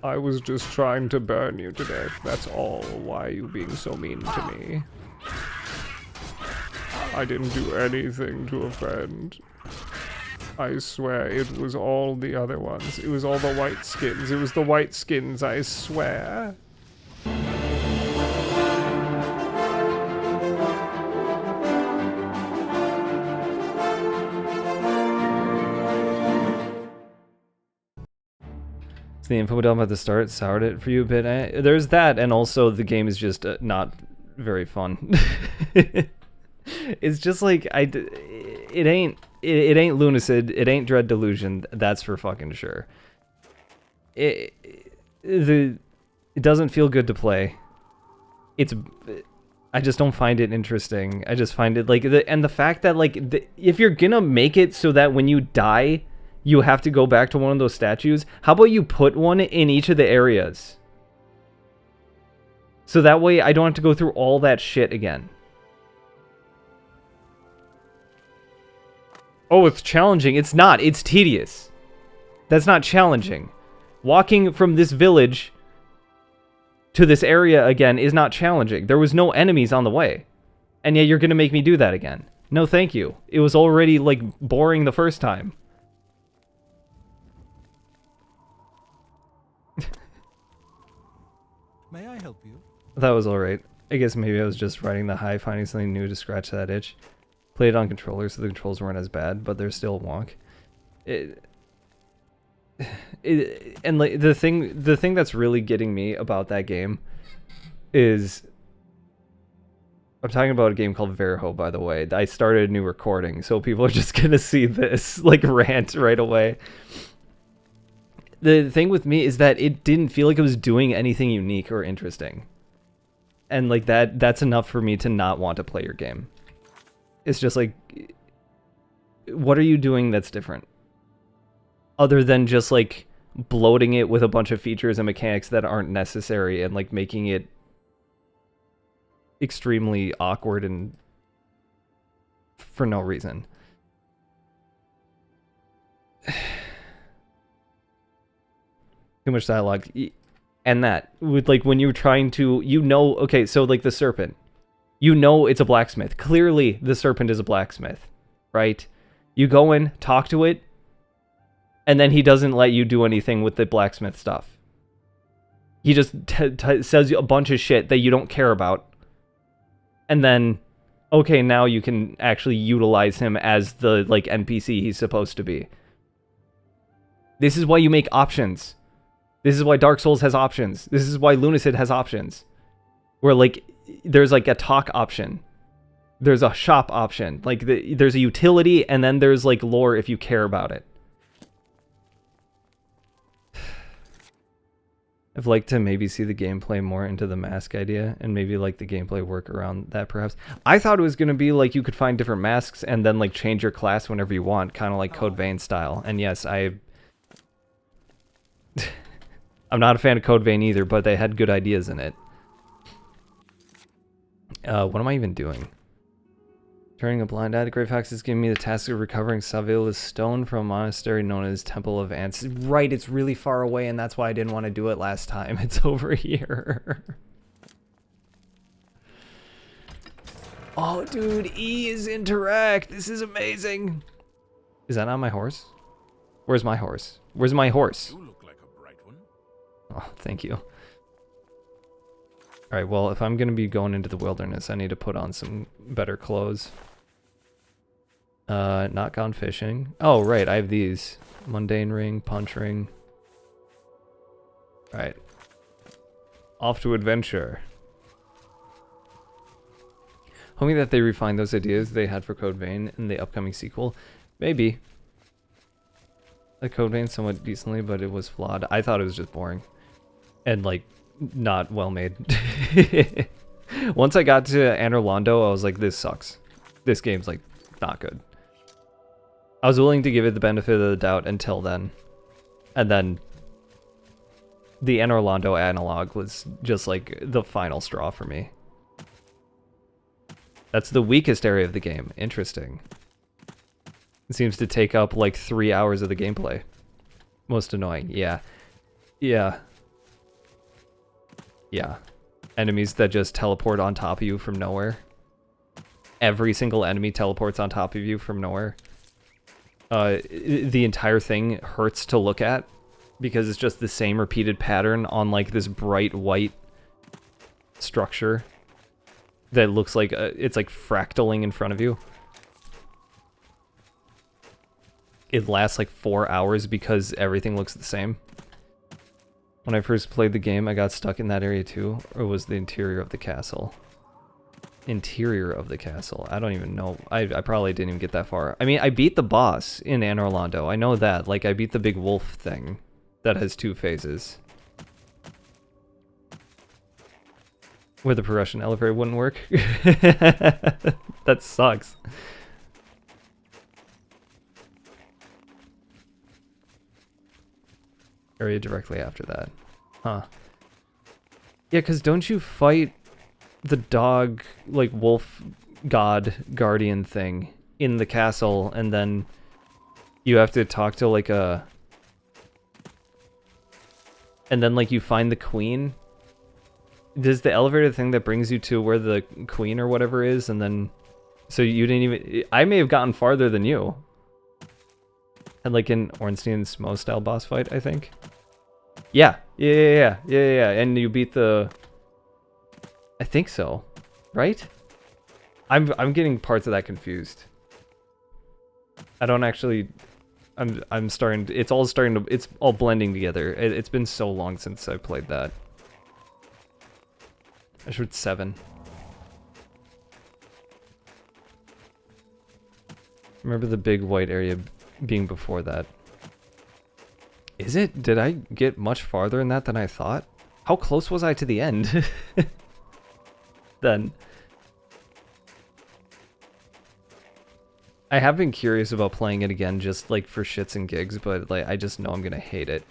I was just trying to burn you to death. That's all. Why are you being so mean to me? I didn't do anything to offend. I swear it was all the other ones. It was all the white skins. It was the white skins, I swear. The info dump at the start soured it for you a bit. There's that, and also the game is just not very fun. It's just like it ain't Lunacid, it ain't Dread Delusion. That's for fucking sure. It doesn't feel good to play. I just don't find it interesting. I just find it like and the fact that like if you're gonna make it so that when you die, you have to go back to one of those statues. How about you put one in each of the areas? So that way I don't have to go through all that shit again. Oh, it's challenging. It's not. It's tedious. That's not challenging. Walking from this village to this area again is not challenging. There was no enemies on the way. And yet you're going to make me do that again. No, thank you. It was already, like, boring the first time. May I help you? That was alright. I guess maybe I was just riding the high, finding something new to scratch that itch. Played on controllers, so the controls weren't as bad, but they're still wonk. And like the thing that's really getting me about that game is I'm talking about a game called Verho, by the way. I started a new recording, so people are just gonna see this like rant right away. The thing with me is that it didn't feel like it was doing anything unique or interesting. And like that's enough for me to not want to play your game. It's just like, what are you doing that's different? Other than just like bloating it with a bunch of features and mechanics that aren't necessary and like making it extremely awkward and for no reason. Too much dialogue. And that, with like when you're trying to, okay, so like the serpent. It's a blacksmith. Clearly, the serpent is a blacksmith, right? You go in, talk to it, and then he doesn't let you do anything with the blacksmith stuff. He just says a bunch of shit that you don't care about. And then, okay, now you can actually utilize him as the, like, NPC he's supposed to be. This is why you make options. This is why Dark Souls has options. This is why Lunacid has options. Where, like, there's like a talk option, there's a shop option, like there's a utility, and then there's like lore if you care about it. I'd like to maybe see the gameplay more into the mask idea, and maybe like the gameplay work around that perhaps. I thought it was going to be like you could find different masks and then like change your class whenever you want, kind of like Code Vein style. And yes, I'm not a fan of Code Vein either, but they had good ideas in it. What am I even doing? Turning a blind eye, the Grey Fox is giving me the task of recovering Savila's stone from a monastery known as Temple of Ants. Right, it's really far away, and that's why I didn't want to do it last time. It's over here. Oh, dude, E is interact. This is amazing. Is that not my horse? Where's my horse? Where's my horse? You look like a bright one. Oh, thank you. Alright, well, if I'm going to be going into the wilderness, I need to put on some better clothes. Not gone fishing. Oh, right, I have these. Mundane ring, punch ring. Alright. Off to adventure. Hoping that they refine those ideas they had for Code Vein in the upcoming sequel. Maybe. The Code Vein somewhat decently, but it was flawed. I thought it was just boring. And, like, not well made. Once I got to Anor Londo, I was like, this sucks. This game's like not good. I was willing to give it the benefit of the doubt until then. And then the Anor Londo analog was just like the final straw for me. That's the weakest area of the game. Interesting. It seems to take up like 3 hours of the gameplay. Most annoying. Yeah. Yeah. Yeah. Enemies that just teleport on top of you from nowhere. Every single enemy teleports on top of you from nowhere. The entire thing hurts to look at because it's just the same repeated pattern on like this bright white structure that looks like it's like fractaling in front of you. It lasts like 4 hours because everything looks the same. When I first played the game, I got stuck in that area too, or was the interior of the castle? Interior of the castle. I don't even know. I probably didn't even get that far. I mean, I beat the boss in Anor Londo. I know that. Like, I beat the big wolf thing that has 2 phases. Where the progression elevator wouldn't work. That sucks. Area directly after that. Huh. Yeah, because don't you fight the dog, like, wolf god guardian thing in the castle, and then you have to talk to, like, a... And then, like, you find the queen? Does the elevator thing that brings you to where the queen or whatever is, and then... So you didn't even... I may have gotten farther than you. And like an Ornstein Smo style boss fight, I think. Yeah. And you beat the... I think so. Right? I'm getting parts of that confused. I don't actually... I'm starting to, it's all blending together. It's been so long since I played that. I should 7. Remember the big white area being before that. Is it? Did I get much farther in that than I thought? How close was I to the end? Then. I have been curious about playing it again just like for shits and gigs, but like I just know I'm gonna hate it.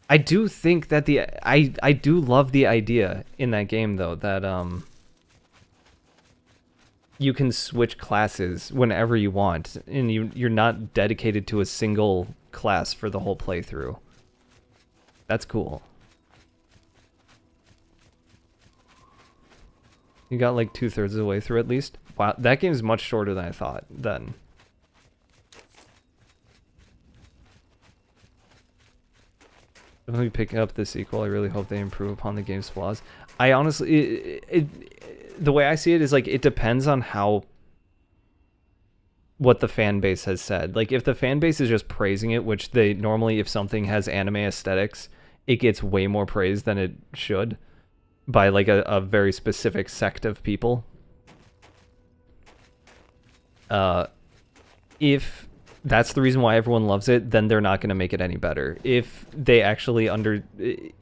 I do think that I do love the idea in that game though that you can switch classes whenever you want, and you're not dedicated to a single class for the whole playthrough. That's cool. You got like 2/3 of the way through at least. Wow, that game is much shorter than I thought then. Definitely picking up the sequel. I really hope they improve upon the game's flaws. I honestly, the way I see it is like it depends on what the fan base has said. Like if the fan base is just praising it, which they normally, if something has anime aesthetics, it gets way more praise than it should by like a very specific sect of people. If that's the reason why everyone loves it, then they're not going to make it any better. If they actually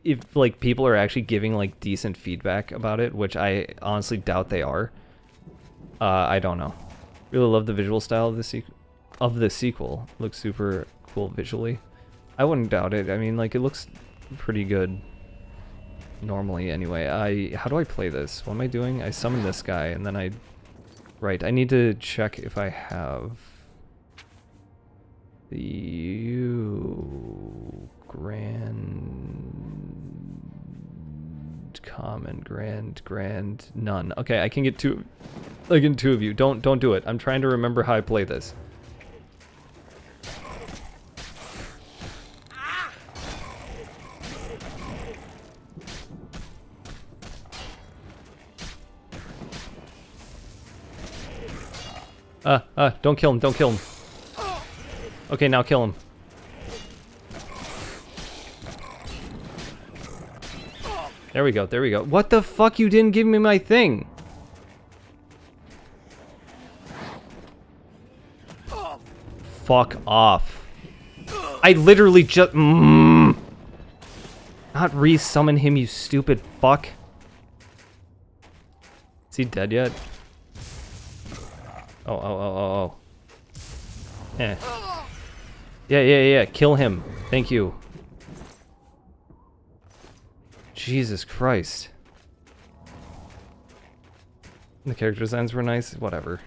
if like people are actually giving like decent feedback about it, which I honestly doubt they are, I don't know. Really love the visual style of the sequel. Looks super cool visually. I wouldn't doubt it. I mean, like it looks pretty good normally anyway. How do I play this? What am I doing? I summon this guy and then I need to check if I have the grand none. Okay, I can get 2 of you. Don't do it. I'm trying to remember how I play this. Don't kill him. Okay, now kill him. There we go. What the fuck? You didn't give me my thing. Fuck off. I literally just... Not re-summon him, you stupid fuck. Is he dead yet? Oh. Eh. Yeah. Kill him. Thank you. Jesus Christ. The character designs were nice. Whatever.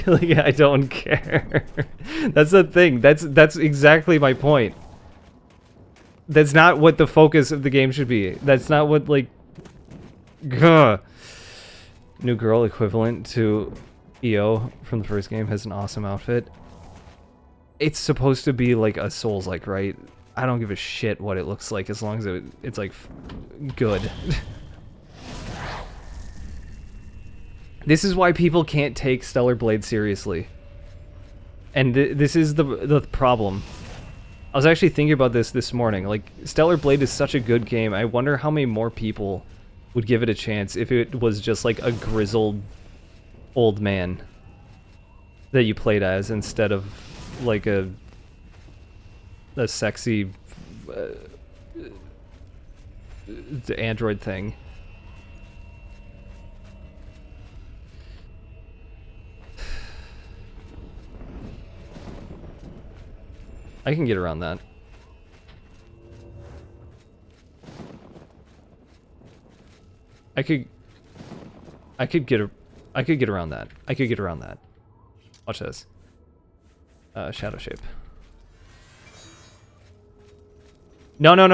Like, I don't care. That's the thing. That's exactly my point. That's not what the focus of the game should be. That's not what, like... Gah. New girl equivalent to EO from the first game has an awesome outfit. It's supposed to be like a Souls-like, right? I don't give a shit what it looks like as long as it's like good. This is why people can't take Stellar Blade seriously. And this is the problem. I was actually thinking about this morning. Like, Stellar Blade is such a good game. I wonder how many more people would give it a chance if it was just like a grizzled old man that you played as instead of like a sexy android thing. I can get around that. I could get around that. I could get around that. Watch this. Shadow shape. No. No.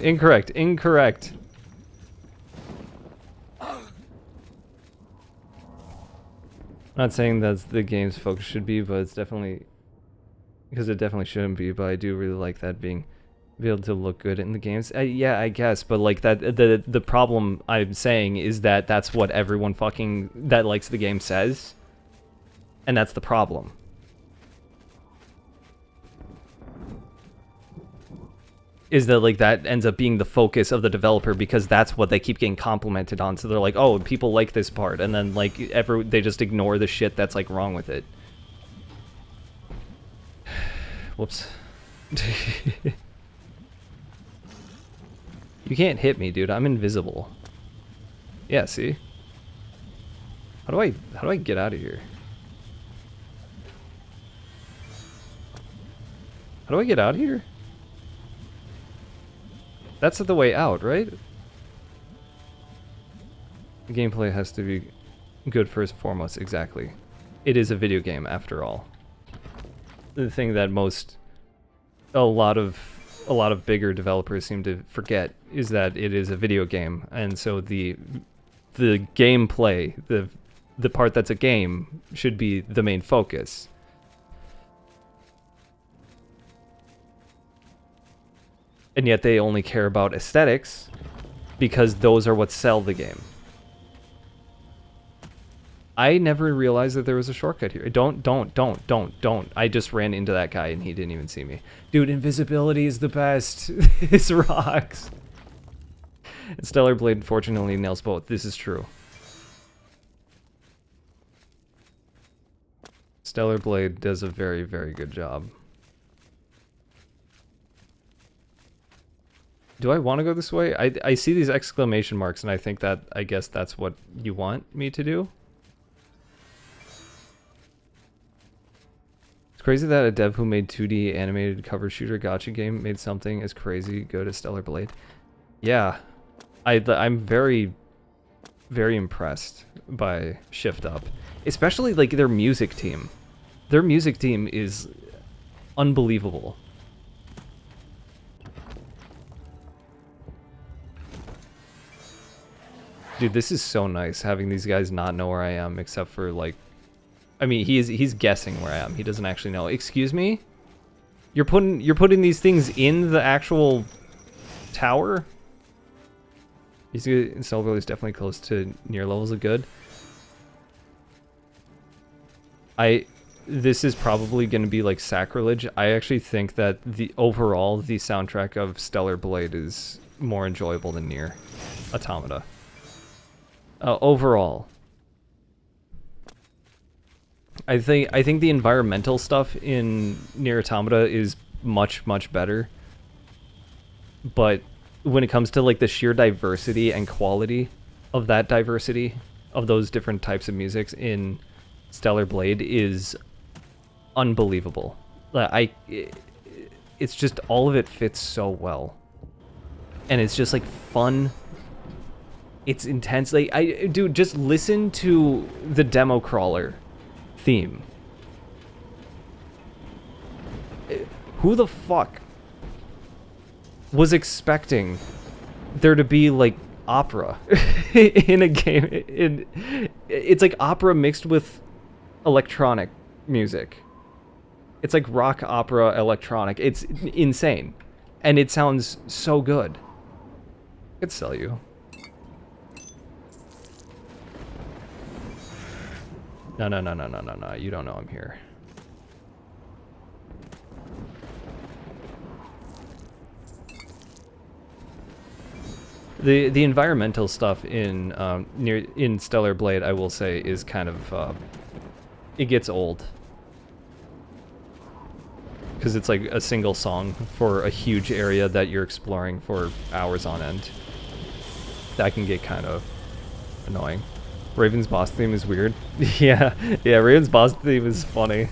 Incorrect. Not saying that's the game's focus should be, but it's definitely... Because it definitely shouldn't be, but I do really like that be able to look good in the games. Yeah, I guess, but like that, the problem I'm saying is that that's what everyone fucking that likes the game says, and that's the problem. Is that like that ends up being the focus of the developer because that's what they keep getting complimented on. So they're like, oh, people like this part, and then like they just ignore the shit that's like wrong with it. Whoops. You can't hit me, dude. I'm invisible. Yeah, see? How do I get out of here? How do I get out of here? That's the way out, right? The gameplay has to be good first and foremost, exactly. It is a video game, after all. The thing that a lot of bigger developers seem to forget is that it is a video game, and so the gameplay, the part that's a game, should be the main focus. And yet they only care about aesthetics because those are what sell the game. I never realized that there was a shortcut here. Don't. I just ran into that guy and he didn't even see me. Dude, invisibility is the best. This rocks. And Stellar Blade, unfortunately, nails both. This is true. Stellar Blade does a very, very good job. Do I want to go this way? I see these exclamation marks and I guess that's what you want me to do. It's crazy that a dev who made 2D animated cover shooter gacha game made something as crazy good as Stellar Blade. Yeah. I'm very, very impressed by Shift Up. Especially like their music team. Their music team is unbelievable. Dude, this is so nice having these guys not know where I am except for like, I mean, he's guessing where I am. He doesn't actually know. Excuse me? You're putting these things in the actual tower? You see, Stellar is definitely close to near levels of good. This is probably going to be like sacrilege. I actually think that the soundtrack of Stellar Blade is more enjoyable than Nier Automata. Overall, I think the environmental stuff in Nier Automata is much better. But when it comes to like the sheer diversity and quality of that diversity of those different types of musics in Stellar Blade is unbelievable. It's just all of it fits so well, and it's just like fun. It's intense. Like, dude, just listen to the demo crawler theme. Who the fuck was expecting there to be like opera in a game? It's like opera mixed with electronic music. It's like rock opera electronic. It's insane. And it sounds so good. I could sell you. No. You don't know I'm here. The environmental stuff in in Stellar Blade, I will say, is kind of it gets old. Because it's like a single song for a huge area that you're exploring for hours on end. That can get kind of annoying. Raven's boss theme is weird. yeah, Raven's boss theme is funny. At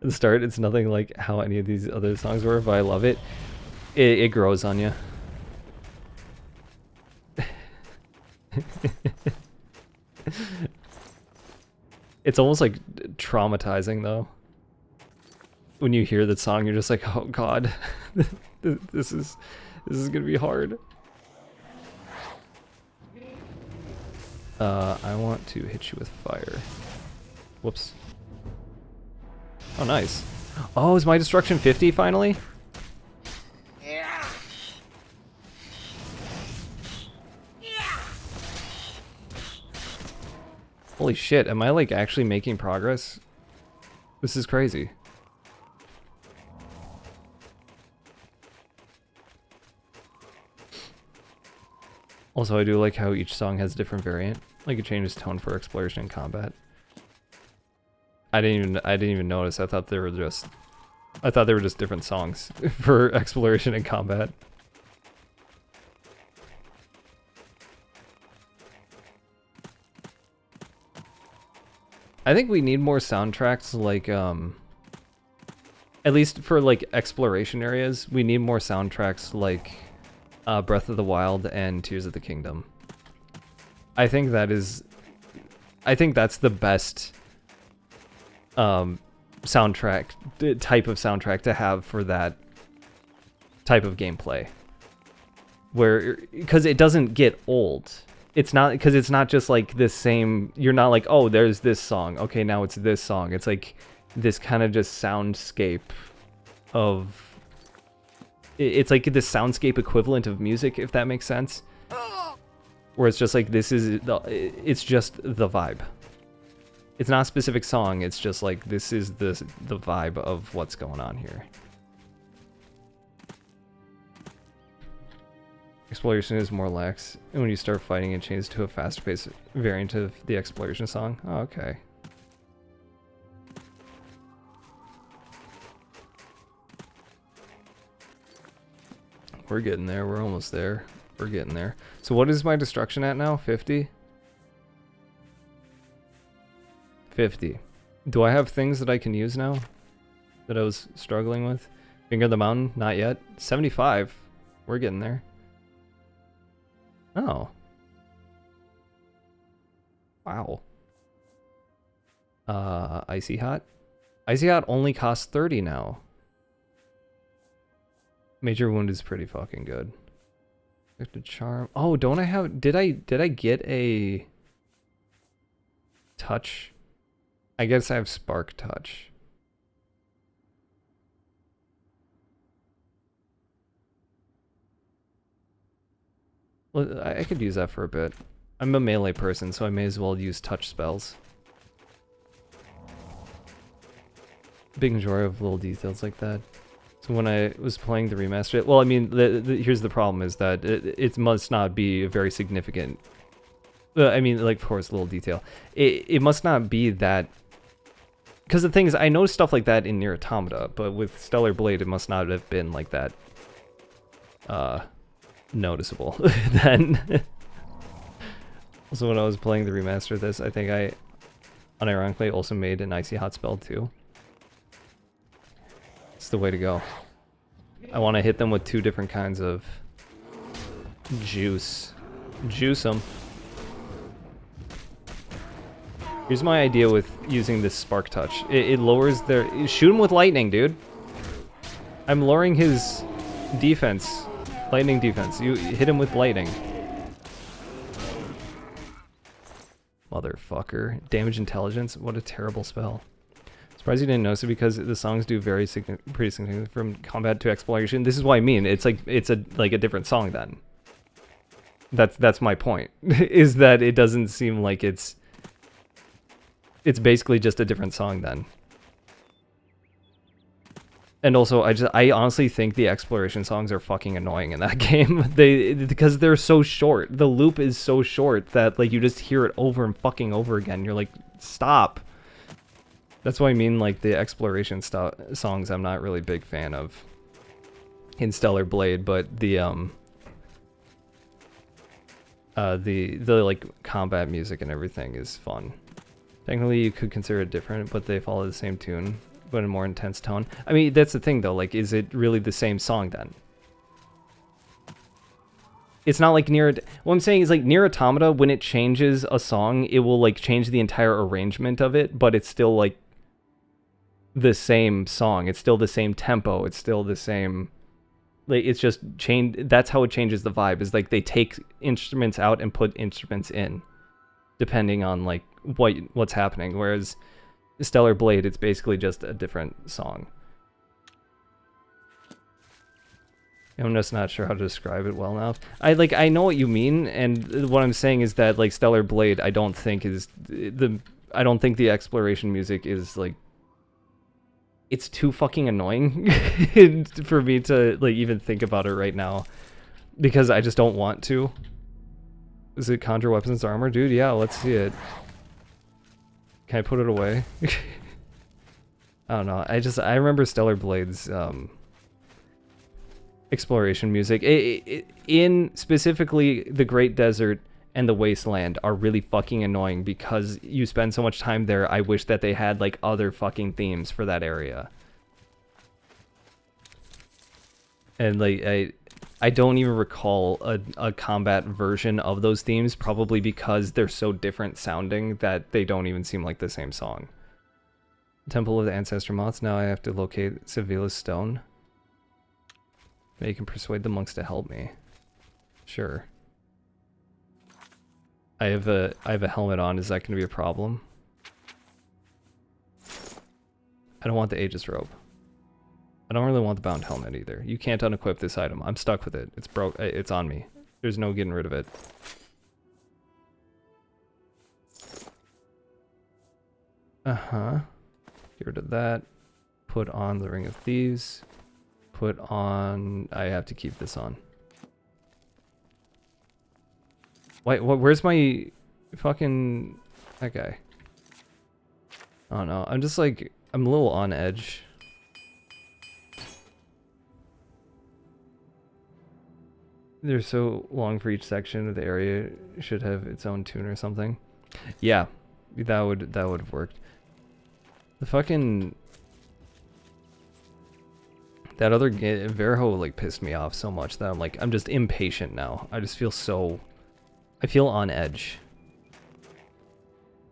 the start, it's nothing like how any of these other songs were, but I love it. It grows on you. It's almost like traumatizing though. When you hear that song, you're just like, oh god, this is gonna be hard. I want to hit you with fire. Whoops. Oh, nice. Oh, is my destruction 50 finally? Holy shit, am I like actually making progress? This is crazy. Also, I do like how each song has a different variant. Like it changes tone for exploration and combat. I didn't even notice. I thought they were just different songs for exploration and combat. I think we need more soundtracks like at least for like exploration areas, we need more soundtracks like Breath of the Wild and Tears of the Kingdom. I think that's the best soundtrack type of soundtrack to have for that type of gameplay. Where because it doesn't get old. It's not because it's not just like this same, you're not like, oh, there's this song. Okay, now it's this song. It's like this kind of just soundscape of it's like the soundscape equivalent of music, if that makes sense. Where it's just like it's just the vibe. It's not a specific song, it's just like this is the vibe of what's going on here. Exploration is more lax, and when you start fighting it changes to a fast-paced variant of the exploration song. Oh, okay. We're getting there, we're almost there. We're getting there. So what is my destruction at now? 50? 50. Do I have things that I can use now? That I was struggling with? Finger the Mountain? Not yet. 75. We're getting there. Oh. Wow. Icy Hot? Icy Hot only costs 30 now. Major Wound is pretty fucking good. Afflicted Charm. Oh, don't I have... Did I get a... Touch? I guess I have Spark Touch. Well, I could use that for a bit. I'm a melee person, so I may as well use touch spells. Big enjoyer of little details like that. So when I was playing the remaster, well, I mean, here's the problem is that it must not be a very significant. I mean, like, of course, little detail. It must not be that. Because the thing is, I know stuff like that in Nier Automata, but with Stellar Blade, it must not have been like that. Noticeable then. Also, when I was playing the remaster of this, I think I unironically also made an Icy Hot spell too. It's the way to go. I want to hit them with 2 different kinds of juice. Juice them. Here's my idea with using this Spark Touch. It lowers their... Shoot them with lightning, dude. I'm lowering his defense. Lightning defense. You hit him with lightning. Motherfucker. Damage intelligence? What a terrible spell. Surprised you didn't notice it because the songs do vary pretty significantly from combat to exploration. This is what I mean. It's like it's a different song then. That's my point. Is that it doesn't seem like it's basically just a different song then. And also I honestly think the exploration songs are fucking annoying in that game. Because they're so short. The loop is so short that like you just hear it over and fucking over again. You're like, stop. That's what I mean, like the exploration songs I'm not really a big fan of in Stellar Blade, but the like combat music and everything is fun. Technically you could consider it different, but they follow the same tune, but in a more intense tone. I mean, that's the thing though, like is it really the same song then? It's not like Nier. What I'm saying is like Nier Automata, when it changes a song, it will like change the entire arrangement of it, but it's still like the same song. It's still the same tempo. It's still the same. Like it's just changed. That's how it changes the vibe. Is like they take instruments out and put instruments in, depending on like what's happening. Whereas Stellar Blade, it's basically just a different song. I'm just not sure how to describe it well enough. I know what you mean, and what I'm saying is that like Stellar Blade, I don't think the exploration music is like, it's too fucking annoying for me to like even think about it right now, because I just don't want to. Is it conjure weapons and armor, dude? Yeah, let's see it. Can I put it away? I don't know. I remember Stellar Blade's exploration music in specifically the Great Desert and the Wasteland are really fucking annoying because you spend so much time there. I wish that they had like other fucking themes for that area. And like I don't even recall a combat version of those themes, probably because they're so different sounding that they don't even seem like the same song. Temple of the Ancestor Moths. Now I have to locate Sevilla's stone. Maybe you can persuade the monks to help me. Sure. I have a helmet on. Is that going to be a problem? I don't want the Aegis robe. I don't really want the bound helmet either. You can't unequip this item. I'm stuck with it. It's broke. It's on me. There's no getting rid of it. Uh-huh. Get rid of that. Put on the Ring of Thieves. Put on... I have to keep this on. Wait, where's my fucking... that guy? I don't know. I'm just like... I'm a little on edge. They're so long for each section of the area. Should have its own tune or something. Yeah. That would have worked. The fucking... that other Verho like pissed me off so much that I'm just impatient now. I just feel so... I feel on edge.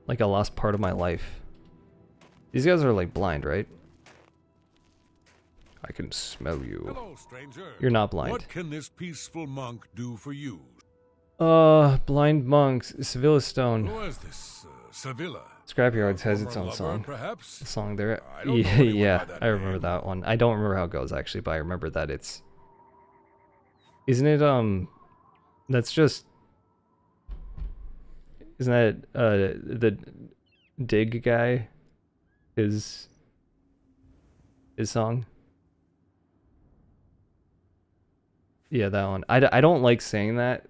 Like I lost part of my life. These guys are like blind, right? I can smell you. Hello, stranger. You're not blind. What can this peaceful monk do for you? Blind monks. Sevilla Stone. Who is this? Sevilla? Scrapyards has its Former own lover, song. perhaps? The song there. I don't know anyone Yeah, by that I remember name. that one. I don't remember how it goes actually, but I remember that it's... Isn't it, that's just... Isn't that, the Dig guy? His song? Yeah, that one. I don't like saying that.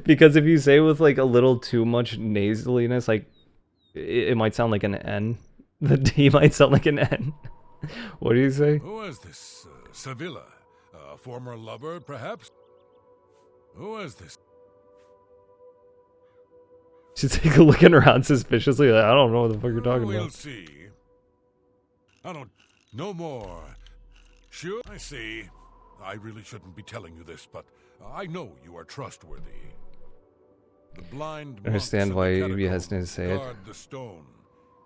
Because if you say it with like a little too much nasaliness, like it might sound like an N. The D might sound like an N. What do you say? Who is this? Sevilla? A former lover, perhaps? Who is this? She's like looking around suspiciously. Like, I don't know what the fuck you're talking We'll about. see. I don't... No more. Sure, I see. I really shouldn't be telling you this, but I know you are trustworthy. The blind I understand monks why in the you'd be hesitant to say it. guard the stone.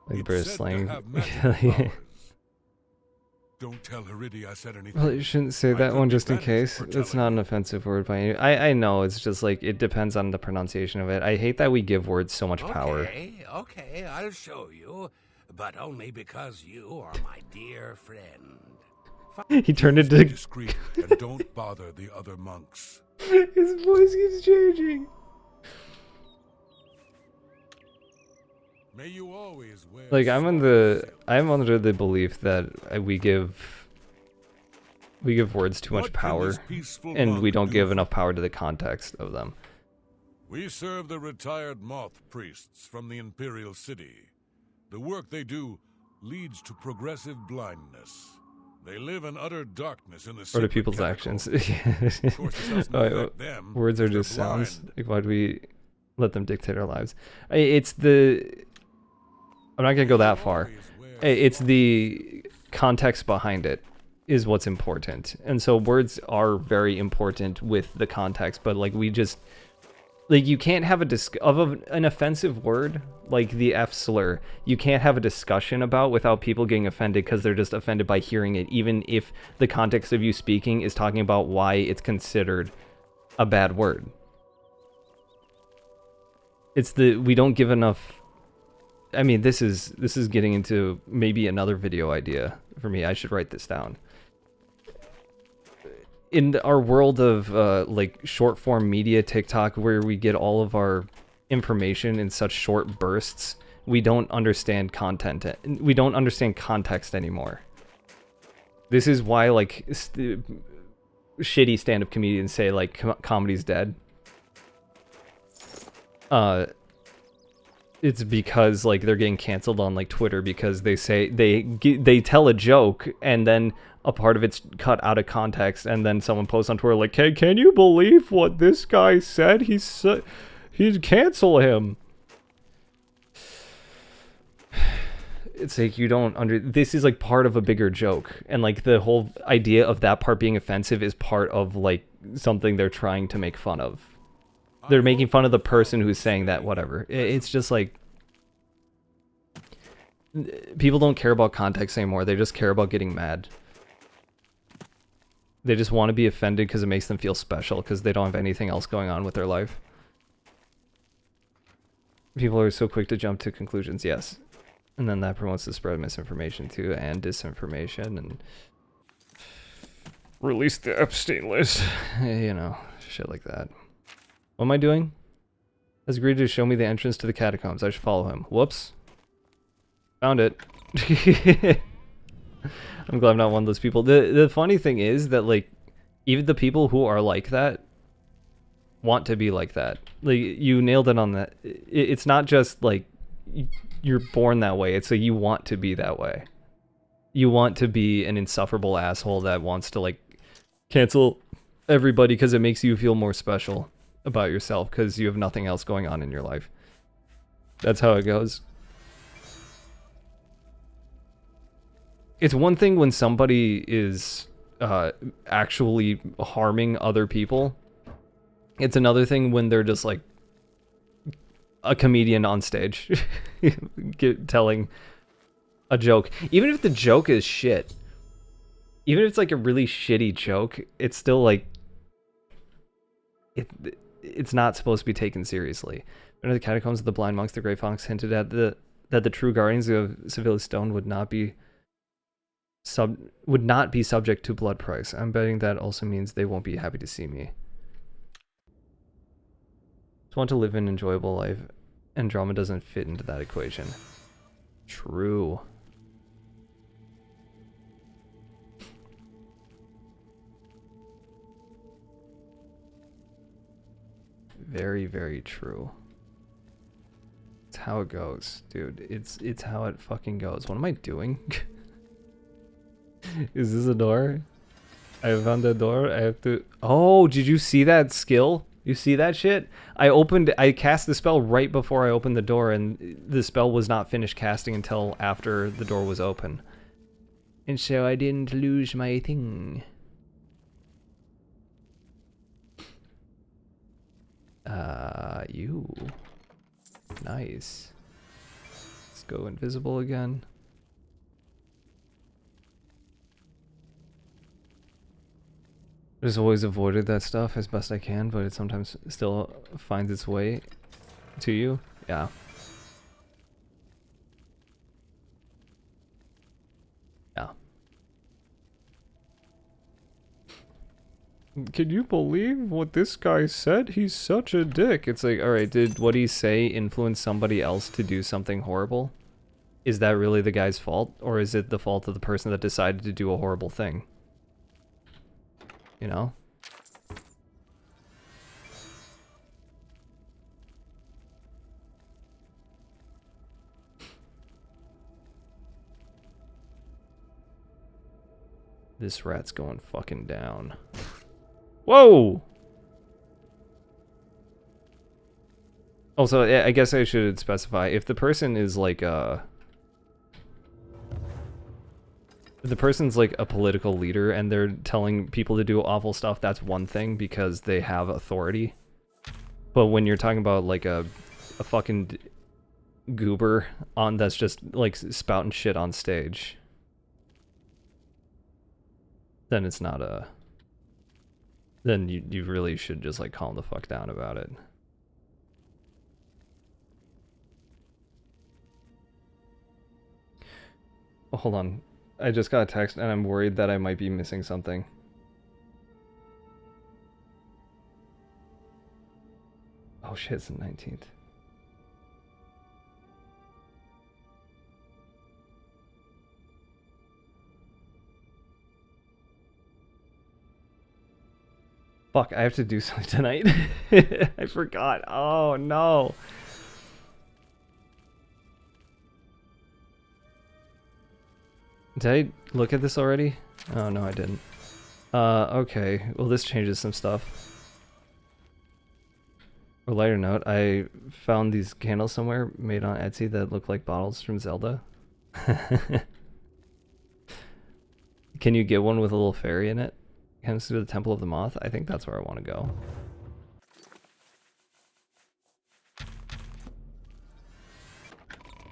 Like It's British said to slang. have magic powers. Don't tell Heridi I said anything. Well, you shouldn't say I that could one be just in banished case. for It's telling not an you. offensive word by any. I know, it's just like, it depends on the pronunciation of it. I hate that we give words so much power. Okay, I'll show you. But only because you are my dear friend. He turned Please be into... discreet and don't bother the other monks. His voice keeps changing. May you always wear Like, I'm under the belief that we give words too much What can power, this peaceful and we monk don't do give for enough you? power to the context of them. We serve the retired moth priests from the Imperial City. The work they do leads to progressive blindness. They live in utter darkness in the Or to separate people's catacombs. actions. Of course, it doesn't Alright, affect them, words are because just they're sounds. blind. Like, why do we let them dictate our lives? It's the... I'm not gonna go that far. It's the context behind it is what's important. And so words are very important with the context, but like we just... Like, you can't have an offensive word, like the F slur, you can't have a discussion about without people getting offended because they're just offended by hearing it, even if the context of you speaking is talking about why it's considered a bad word. We don't give enough... I mean, this is getting into maybe another video idea for me. I should write this down. In our world of like short form media, TikTok, where we get all of our information in such short bursts, we don't understand content. We don't understand context anymore. This is why like shitty stand-up comedians say like comedy's dead. It's because like they're getting canceled on like Twitter because they say they tell a joke and then a part of it's cut out of context, and then someone posts on Twitter like, "Hey, can you believe what this guy said? He'd cancel him." It's like you don't this is like part of a bigger joke, and like the whole idea of that part being offensive is part of like something they're trying to make fun of. They're making fun of the person who's saying that, whatever. It's just like... People don't care about context anymore. They just care about getting mad. They just want to be offended because it makes them feel special because they don't have anything else going on with their life. People are so quick to jump to conclusions, yes. And then that promotes the spread of misinformation too, and disinformation, and... Release the Epstein list. You know, shit like that. What am I doing? Has agreed to show me the entrance to the catacombs. I should follow him. Whoops. Found it. I'm glad I'm not one of those people. The funny thing is that, like, even the people who are like that want to be like that. Like, you nailed it on that. It's not just, like, you're born that way. It's like you want to be that way. You want to be an insufferable asshole that wants to, like, cancel everybody because it makes you feel more special about yourself because you have nothing else going on in your life. That's how it goes. It's one thing when somebody is actually harming other people. It's another thing when they're just like a comedian on stage telling a joke. Even if the joke is shit, even if it's like a really shitty joke, it's still like it's not supposed to be taken seriously. Under the catacombs of the blind monks, the Grey Fox hinted at that the true guardians of Seville's Stone would not be subject to blood price. I'm betting that also means they won't be happy to see me. Just want to live an enjoyable life, and drama doesn't fit into that equation. True. Very, very true. It's how it goes, dude. It's how it fucking goes. What am I doing? Is this a door? I found the door. I have to... Oh, did you see that skill? You see that shit? I cast the spell right before I opened the door, and the spell was not finished casting until after the door was open. And so I didn't lose my thing. You. Nice. Let's go invisible again. Just always avoided that stuff as best I can, but it sometimes still finds its way to you. Yeah. Yeah. Can you believe what this guy said? He's such a dick. It's like, alright, did what he say influence somebody else to do something horrible? Is that really the guy's fault? Or is it the fault of the person that decided to do a horrible thing? You know? This rat's going fucking down. Whoa! Also, I guess I should specify, if the person is like if the person's like a political leader and they're telling people to do awful stuff, that's one thing because they have authority. But when you're talking about like a fucking goober on that's just like spouting shit on stage, then it's not a... Then you really should just like calm the fuck down about it. Oh, hold on. I just got a text and I'm worried that I might be missing something. Oh shit, it's the 19th. Fuck, I have to do something tonight. I forgot. Oh no. Did I look at this already? Oh no, I didn't. Okay. Well, this changes some stuff. On a lighter note, I found these candles somewhere made on Etsy that look like bottles from Zelda. Can you get one with a little fairy in it? Comes to the Temple of the Moth. I think that's where I want to go.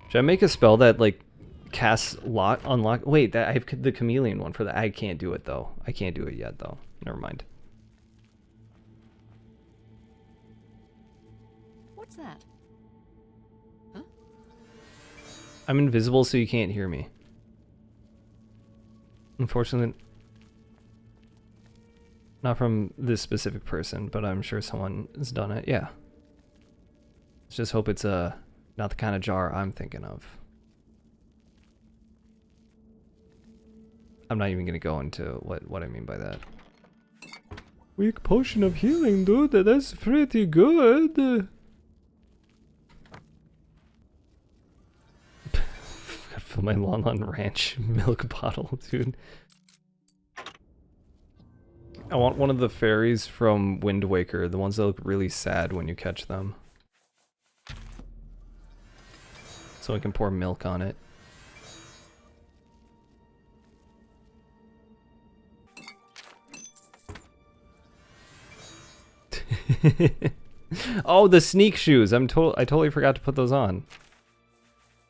Should I make a spell that like casts unlock? Wait, that I have the chameleon one for that. I can't do it though. I can't do it yet though. Never mind. What's that? Huh? I'm invisible, so you can't hear me. Unfortunately. Not from this specific person, but I'm sure someone has done it. Yeah. Let's just hope it's not the kind of jar I'm thinking of. I'm not even gonna go into what I mean by that. Weak potion of healing, dude. That's pretty good. Gotta fill my Lon Lon Ranch milk bottle, dude. I want one of the fairies from Wind Waker, the ones that look really sad when you catch them. So I can pour milk on it. Oh, the sneak shoes! I totally forgot to put those on.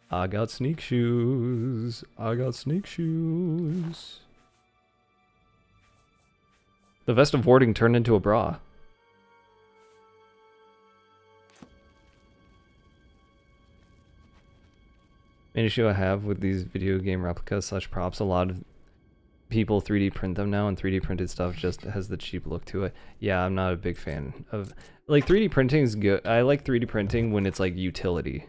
I got sneak shoes. I got sneak shoes. The vest of warding turned into a bra. Main issue I have with these video game replicas / props, a lot of people 3D print them now, and 3D printed stuff just has the cheap look to it. Yeah, I'm not a big fan of... Like, 3D printing is good. I like 3D printing when it's like utility.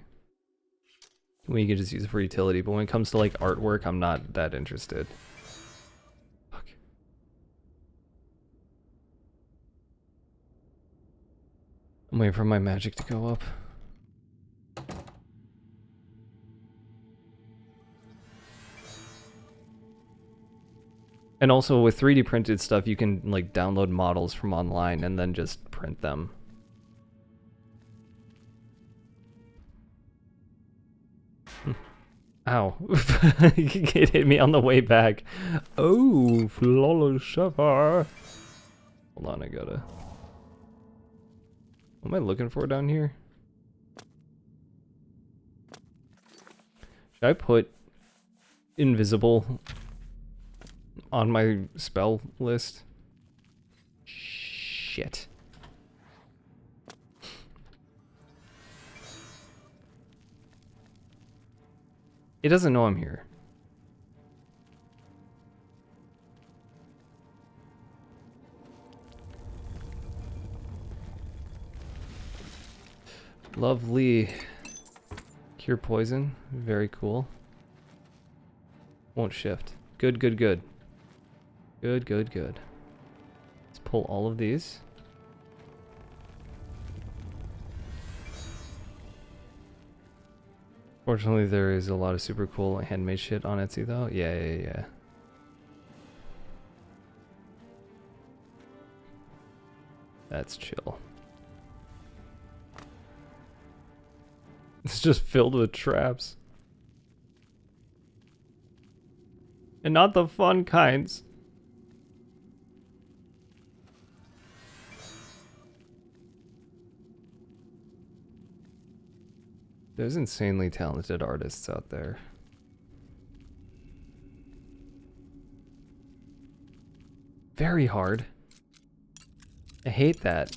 When you can just use it for utility, but when it comes to like artwork, I'm not that interested. I'm waiting for my magic to go up. And also with 3D printed stuff, you can like download models from online and then just print them. Ow. It hit me on the way back. Oh, flawless shower. Hold on, I gotta... What am I looking for down here? Should I put invisible on my spell list? Shit. It doesn't know I'm here. Lovely. Cure poison. Very cool. Won't shift. Good, good, good. Good, good, good. Let's pull all of these. Fortunately, there is a lot of super cool handmade shit on Etsy, though. Yeah. That's chill. It's just filled with traps. And not the fun kinds. There's insanely talented artists out there. Very hard. I hate that.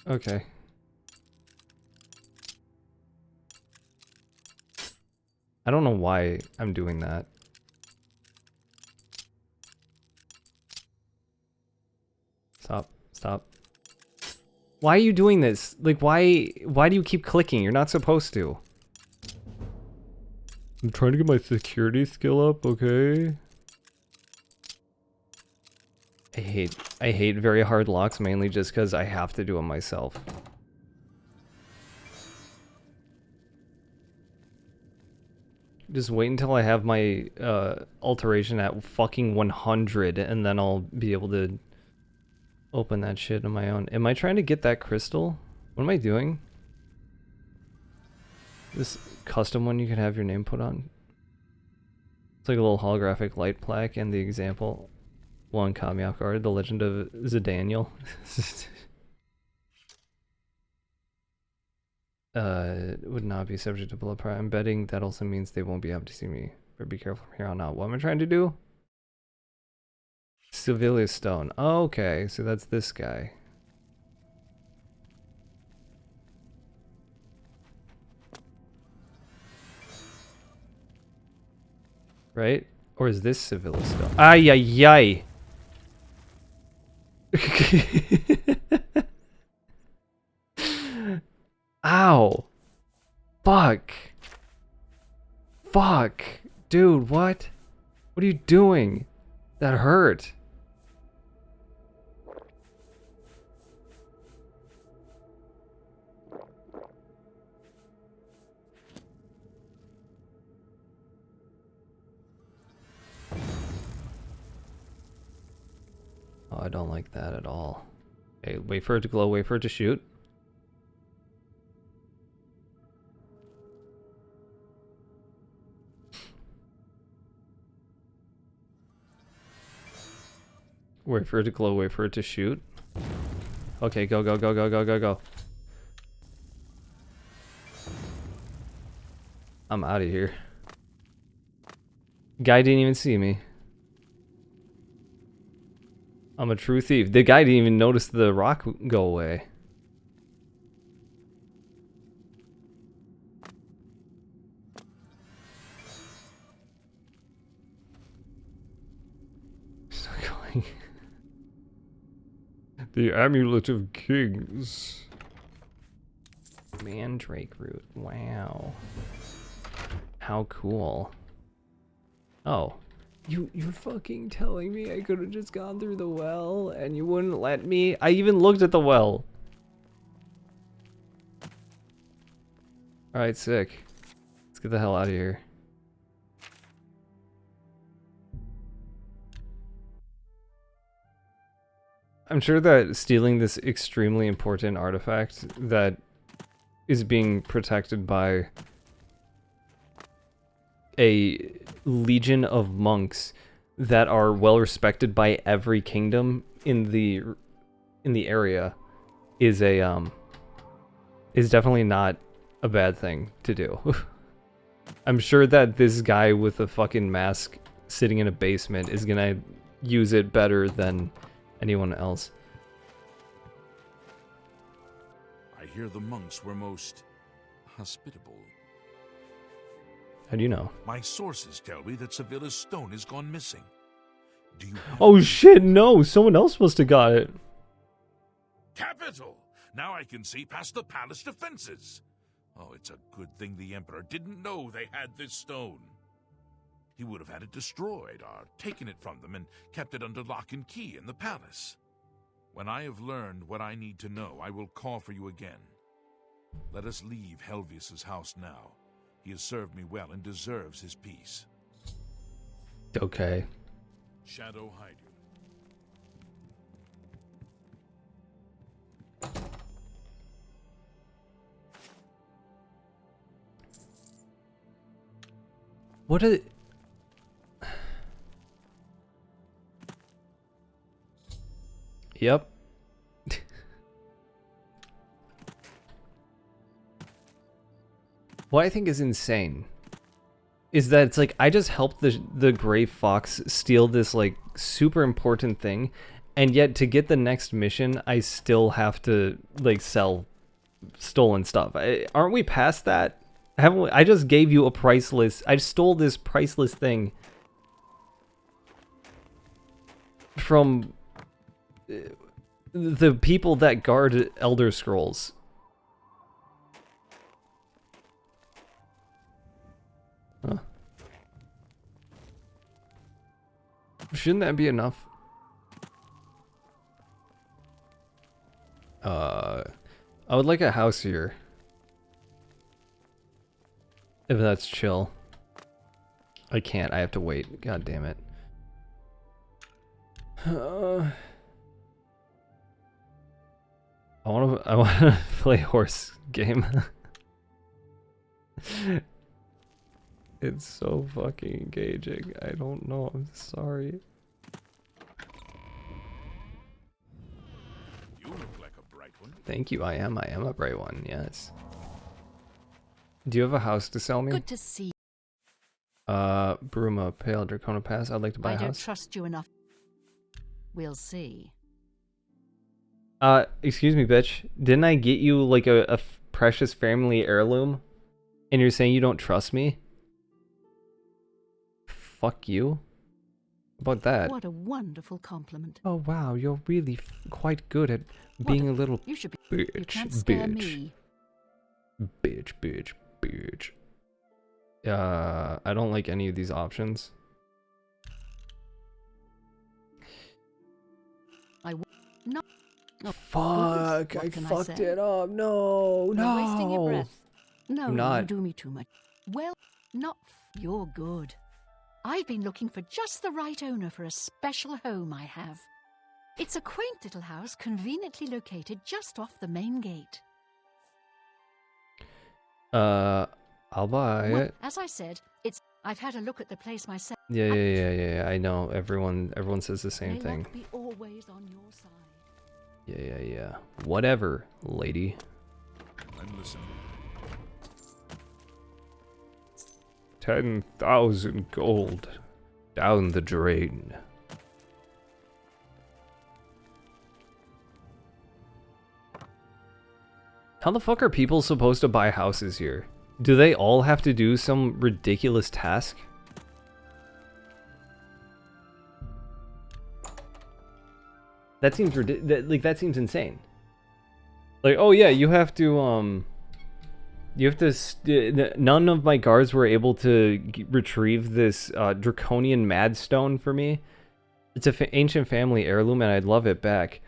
Okay. I don't know why I'm doing that. Stop. Why are you doing this? Like, why do you keep clicking? You're not supposed to. I'm trying to get my security skill up, okay? I hate very hard locks, mainly just because I have to do them myself. Just wait until I have my alteration at fucking 100, and then I'll be able to open that shit on my own. Am I trying to get that crystal? What am I doing? This custom one you can have your name put on. It's like a little holographic light plaque and the example. One caught me off guard. The Legend of Zidaniel. Would not be subject to blood pride. I'm betting that also means they won't be able to see me. But be careful from here on out. What am I trying to do? Sylvia's Stone. Oh, okay, so that's this guy. Right? Or is this Sylvia's Stone? Ay, ay, ay. Ow. Fuck. Fuck. Dude, what? What are you doing? That hurt. Oh, I don't like that at all. Okay, wait for it to glow, wait for it to shoot. Wait for it to glow, wait for it to shoot. Okay, go, go, go, go, go, go, go. I'm out of here. Guy didn't even see me. I'm a true thief. The guy didn't even notice the rock go away. Still going. The Amulet of Kings. Mandrake root. Wow. How cool. Oh. You're fucking telling me I could have just gone through the well and you wouldn't let me? I even looked at the well. Alright, sick. Let's get the hell out of here. I'm sure that stealing this extremely important artifact that is being protected by a legion of monks that are well respected by every kingdom in the area is a is definitely not a bad thing to do. I'm sure that this guy with a fucking mask sitting in a basement is gonna use it better than anyone else. I hear the monks were most hospitable. How do you know? My sources tell me that Sevilla's stone has gone missing. Do you have Oh any- shit, no! Someone else must have got it. Capital! Now I can see past the palace defenses. Oh, it's a good thing the Emperor didn't know they had this stone. He would have had it destroyed or taken it from them and kept it under lock and key in the palace. When I have learned what I need to know, I will call for you again. Let us leave Helvius's house now. He has served me well and deserves his peace. Okay. Shadow hide you. What are... Yep. What I think is insane is that it's like I just helped the gray fox steal this like super important thing, and yet to get the next mission I still have to like sell stolen stuff. Aren't we past that? Haven't we? I just gave you a priceless... I stole this priceless thing from the people that guard Elder Scrolls. Huh. Shouldn't that be enough? I would like a house here. If that's chill. I can't, I have to wait. God damn it. I wanna play horse game. It's so fucking engaging. I don't know, I'm sorry. You look like a bright one. Thank you, I am a bright one, yes. Do you have a house to sell me? Good to see. Bruma, Pale, Dracona Pass. I'd like to buy I a don't house. trust you enough. We'll see. Excuse me, bitch. Didn't I get you like a precious family heirloom? And you're saying you don't trust me? Fuck you. How about that? What a wonderful compliment. Oh wow, you're really quite good at being a little You should be. bitch, You can't scare bitch, me. bitch, bitch, bitch. I don't like any of these options. No. Oh, Fuck! What I can I fucked say? it up. No, You're wasting your no. breath. No, I'm not. you do me too much. Well, not. You're good. I've been looking for just the right owner for a special home I have. It's a quaint little house conveniently located just off the main gate. I'll buy Well, it. as I said, I've had a look at the place myself. Yeah. I know. Everyone says the same May thing. luck be always on your side. Yeah. Whatever, lady. I'm listening. 10,000 gold down the drain. How the fuck are people supposed to buy houses here? Do they all have to do some ridiculous task? That seems that seems insane. Like, oh yeah, you have to none of my guards were able to retrieve this draconian madstone for me. It's an ancient family heirloom and I'd love it back.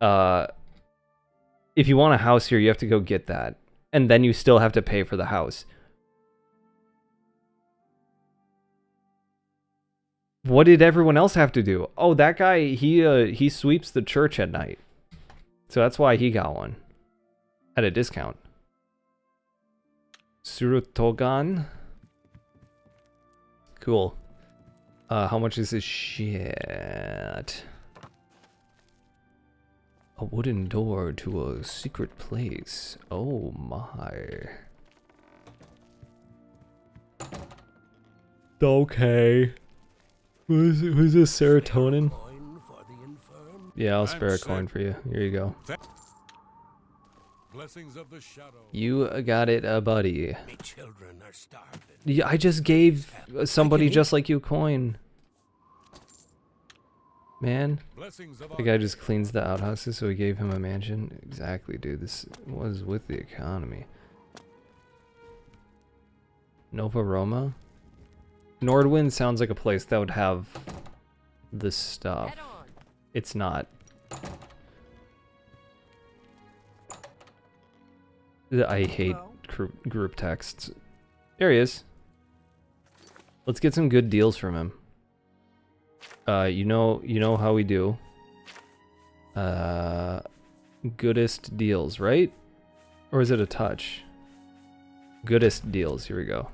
If you want a house here, you have to go get that. And then you still have to pay for the house. What did everyone else have to do? Oh, that guy, he sweeps the church at night. So that's why he got one. At a discount. Surutogan. Cool. How much is this shit? A wooden door to a secret place. Oh my. Okay. Who's this serotonin? Coin for the infirm. Yeah, I'll spare a That's coin it. for you. Here you go. Blessings of the shadow. You got it, buddy. Me children are starving. Yeah, I just gave somebody just like you a coin. Man, Blessings of the guy just cleans the outhouses, so we gave him a mansion. Exactly, dude. This was with the economy. Nova Roma? Nordwind sounds like a place that would have this stuff. It's not. I hate group texts. There he is. Let's get some good deals from him. You know how we do. Goodest deals, right? Or is it a touch? Goodest deals. Here we go.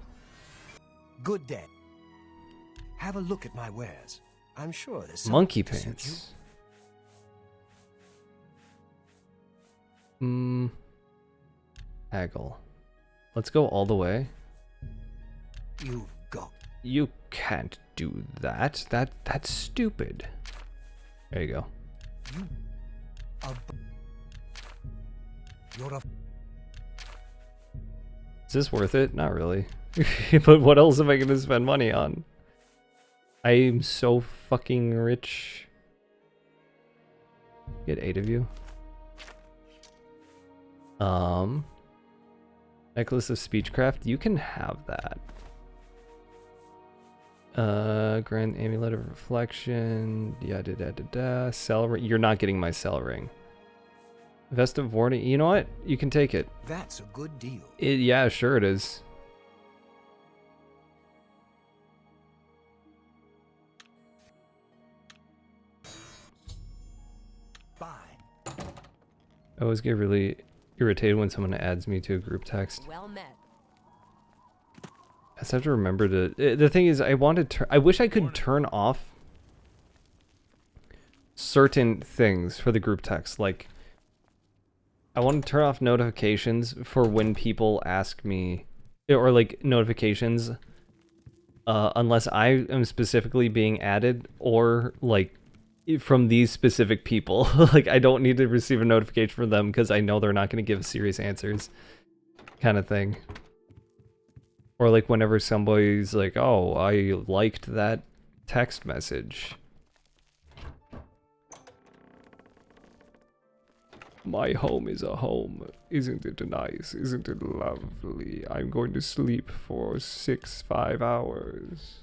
Good day. Have a look at my wares. I'm sure there's something Monkey to suit pants. Haggle. Let's go all the way. You've got. You can't do that. That's stupid. There you go. You're a. Is this worth it? Not really. But what else am I gonna spend money on? I am so fucking rich. Get 8 of you. Necklace of Speechcraft. You can have that. Grand Amulet of Reflection. Cell ring. You're not getting my cell ring. Vest of Warning. You know what? You can take it. That's a good deal. Yeah, sure it is. Bye. I always get really irritated when someone adds me to a group text. Well met. I just have to remember to. The thing is, I wish I could turn off certain things for the group text. Like, I want to turn off notifications for when people ask me, or like notifications, unless I am specifically being added, or like from these specific people. Like, I don't need to receive a notification from them because I know they're not going to give serious answers, kind of thing. Or like whenever somebody's like, oh, I liked that text message. My home is a home. Isn't it nice? Isn't it lovely? I'm going to sleep for 5 hours.